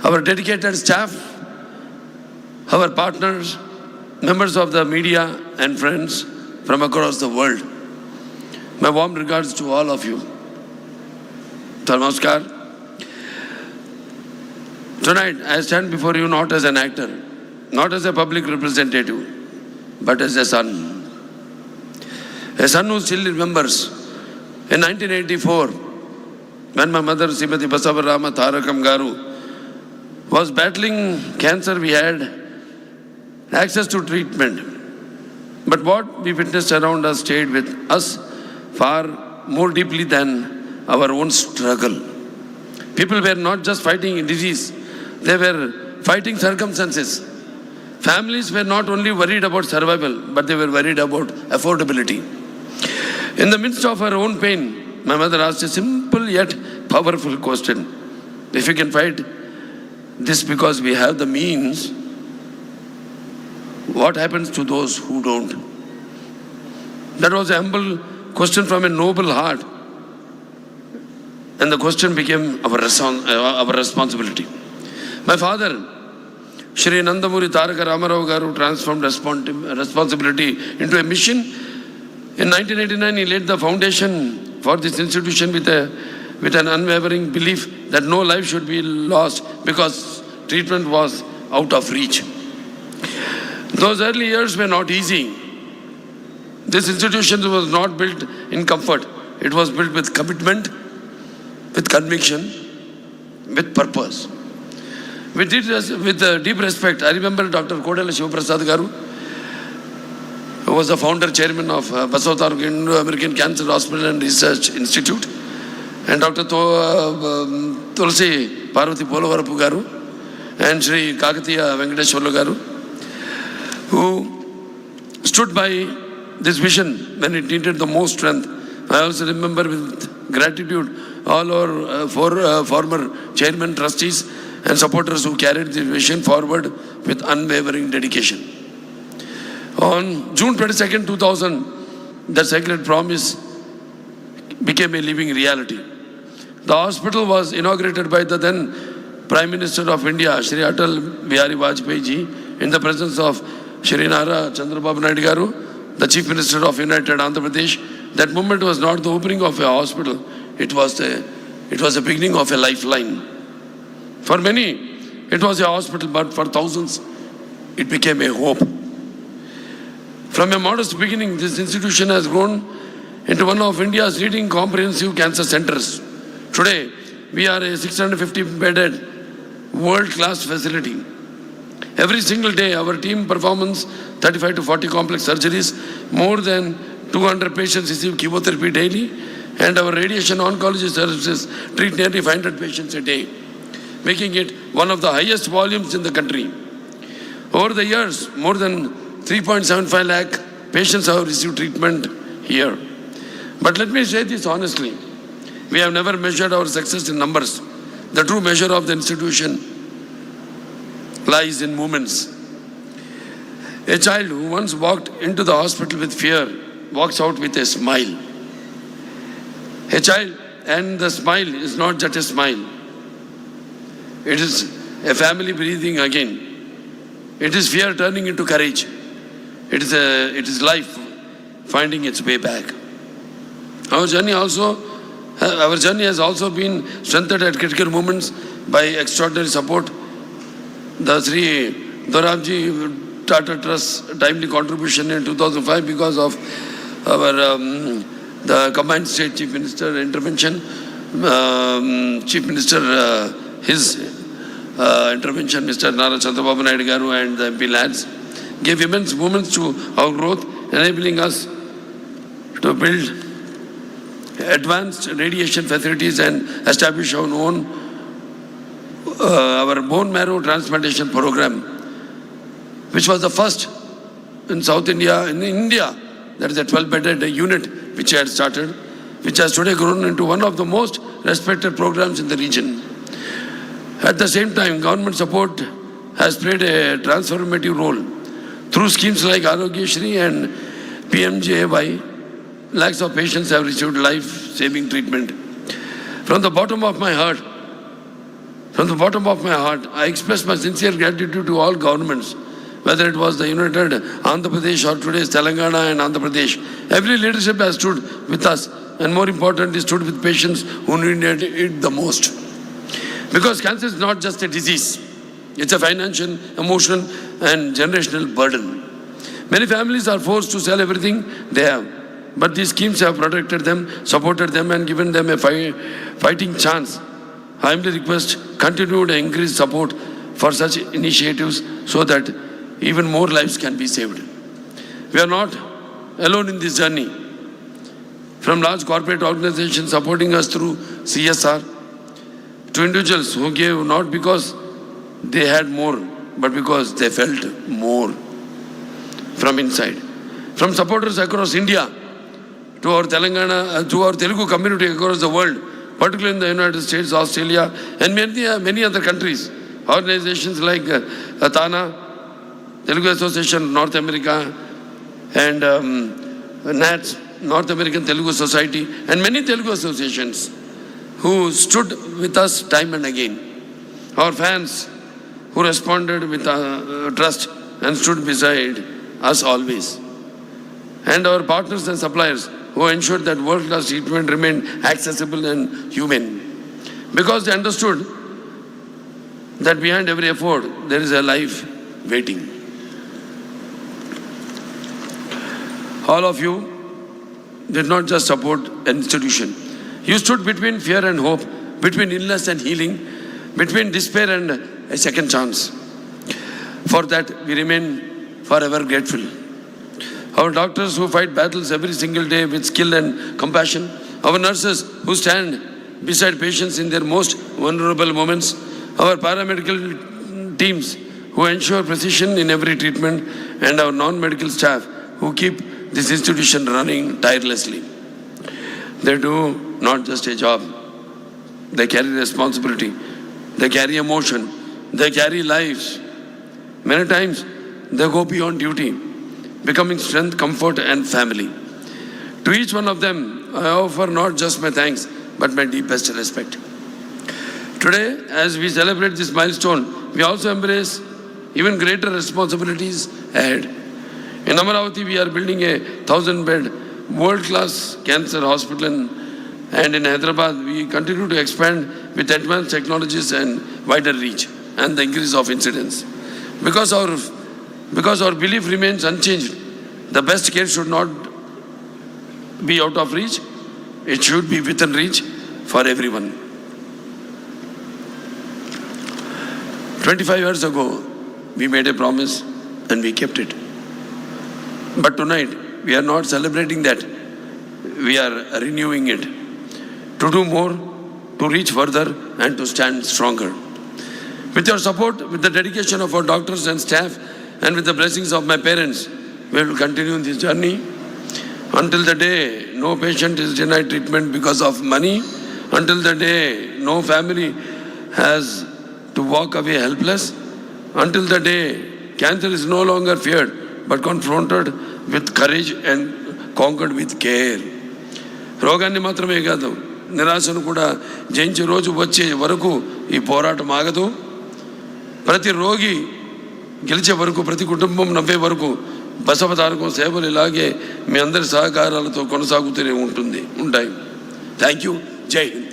our dedicated staff, our partners, members of the media and friends from across the world. My warm regards to all of you. Namaskar. Tonight, I stand before you not as an actor, not as a public representative, but as a son. A son who still remembers in 1984, when my mother, Srimati Basavatarakam Garu, was battling cancer, we had access to treatment. But what we witnessed around us stayed with us far more deeply than our own struggle. People were not just fighting a disease, they were fighting circumstances. Families were not only worried about survival, but they were worried about affordability. In the midst of her own pain, my mother asked a simple yet powerful question. If we can fight this because we have the means, what happens to those who don't? That was a humble question from a noble heart. And the question became our responsibility. My father, Shri Nandamuri Taraka Ramarao Garu, transformed responsibility into a mission. In 1989, he laid the foundation for this institution with an unwavering belief that no life should be lost because treatment was out of reach. Those early years were not easy. This institution was not built in comfort. It was built with commitment, with conviction, with purpose. With deep respect, I remember Dr. Kodala Shivaprasad Garu, who was the founder chairman of Basavatarakam Indo-American Cancer Hospital and Research Institute, and Dr. Tulsi Parvati Polavarapu Garu, and Sri Kakatiya Venkateshwarlu Garu, who stood by this vision when it needed the most strength. I also remember with gratitude all our former chairman, trustees and supporters who carried this vision forward with unwavering dedication. On June 22nd, 2000, the sacred promise became a living reality. The hospital was inaugurated by the then Prime Minister of India, Shri Atal Bihari Vajpayee ji, in the presence of Shri Nara Chandrababu Naidu Garu, the Chief Minister of United Andhra Pradesh. That moment was not the opening of a hospital, it was the beginning of a lifeline. For many, it was a hospital, but for thousands, it became a hope. From a modest beginning, this institution has grown into one of India's leading comprehensive cancer centers. Today, we are a 650-bedded world-class facility. Every single day, our team performs 35 to 40 complex surgeries. More than 200 patients receive chemotherapy daily, and our radiation oncology services treat nearly 500 patients a day, making it one of the highest volumes in the country. Over the years, more than 3.75 lakh patients have received treatment here. But let me say this honestly, we have never measured our success in numbers. The true measure of the institution lies in moments. A child who once walked into the hospital with fear walks out with a smile. A child, and the smile is not just a smile. It is a family breathing again. It is fear turning into courage. It is life finding its way back. Our journey has also been strengthened at critical moments by extraordinary support. The Sri Dorabji Tata Trust timely contribution in 2005 because of the combined state chief minister intervention, chief minister his intervention, Mr. Nara Chandrababu Naidu Garu and the MP lads gave immense movements to our growth, enabling us to build advanced radiation facilities and establish our bone marrow transplantation program, which was the first in South India, in India. There is a 12-bedded unit which I had started, which has today grown into one of the most respected programs in the region. At the same time, government support has played a transformative role. Through schemes like Arogya Shri and PMJAY, lakhs of patients have received life-saving treatment. From the bottom of my heart, From the bottom of my heart, I express my sincere gratitude to all governments, whether it was the United Andhra Pradesh or today's Telangana and Andhra Pradesh. Every leadership has stood with us, and more importantly, stood with patients who needed it the most. Because cancer is not just a disease, it's a financial, emotional, and generational burden. Many families are forced to sell everything they have, but these schemes have protected them, supported them, and given them a fighting chance. I humbly request continued and increased support for such initiatives so that even more lives can be saved. We are not alone in this journey. From large corporate organizations supporting us through CSR, to individuals who gave not because they had more, but because they felt more from inside. From supporters across India to our Telangana, to our Telugu community across the world, particularly in the United States, Australia, and many other countries. Organizations like TANA, Telugu Association North America, and NATS, North American Telugu Society, and many Telugu associations who stood with us time and again. Our fans who responded with trust and stood beside us always. And our partners and suppliers who ensured that world-class treatment remained accessible and humane. Because they understood that behind every effort, there is a life waiting. All of you did not just support an institution. You stood between fear and hope, between illness and healing, between despair and a second chance. For that, we remain forever grateful. Our doctors who fight battles every single day with skill and compassion, our nurses who stand beside patients in their most vulnerable moments, our paramedical teams who ensure precision in every treatment, and our non-medical staff who keep this institution running tirelessly. They do not just a job, they carry responsibility, they carry emotion, they carry lives. Many times they go beyond duty, becoming strength, comfort, and family. To each one of them, I offer not just my thanks, but my deepest respect. Today, as we celebrate this milestone, we also embrace even greater responsibilities ahead. In Amaravati, we are building a 1,000-bed world-class cancer hospital, and in Hyderabad, we continue to expand with advanced technologies and wider reach, and the increase of incidence. Because our belief remains unchanged, the best care should not be out of reach, it should be within reach for everyone. 25 years ago, we made a promise and we kept it. But tonight, we are not celebrating that. We are renewing it. To do more, to reach further, and to stand stronger. With your support, with the dedication of our doctors and staff, and with the blessings of my parents, we will continue this journey until the day no patient is denied treatment because of money, until the day no family has to walk away helpless, until the day cancer is no longer feared but confronted with courage and conquered with care. రోగాన్ని మాత్రమే కాదు, నిరాశను కూడా జయించే రోజు వచ్చే వరకు ఈ పోరాటం ఆగదు. ప్రతి రోగి గెలిచే వరకు, ప్రతి కుటుంబం నవ్వే వరకు బసవతారకం సేవలు ఇలాగే మీ అందరి సహకారాలతో కొనసాగుతూనే ఉంటాయి. Thank you. జై హింద్.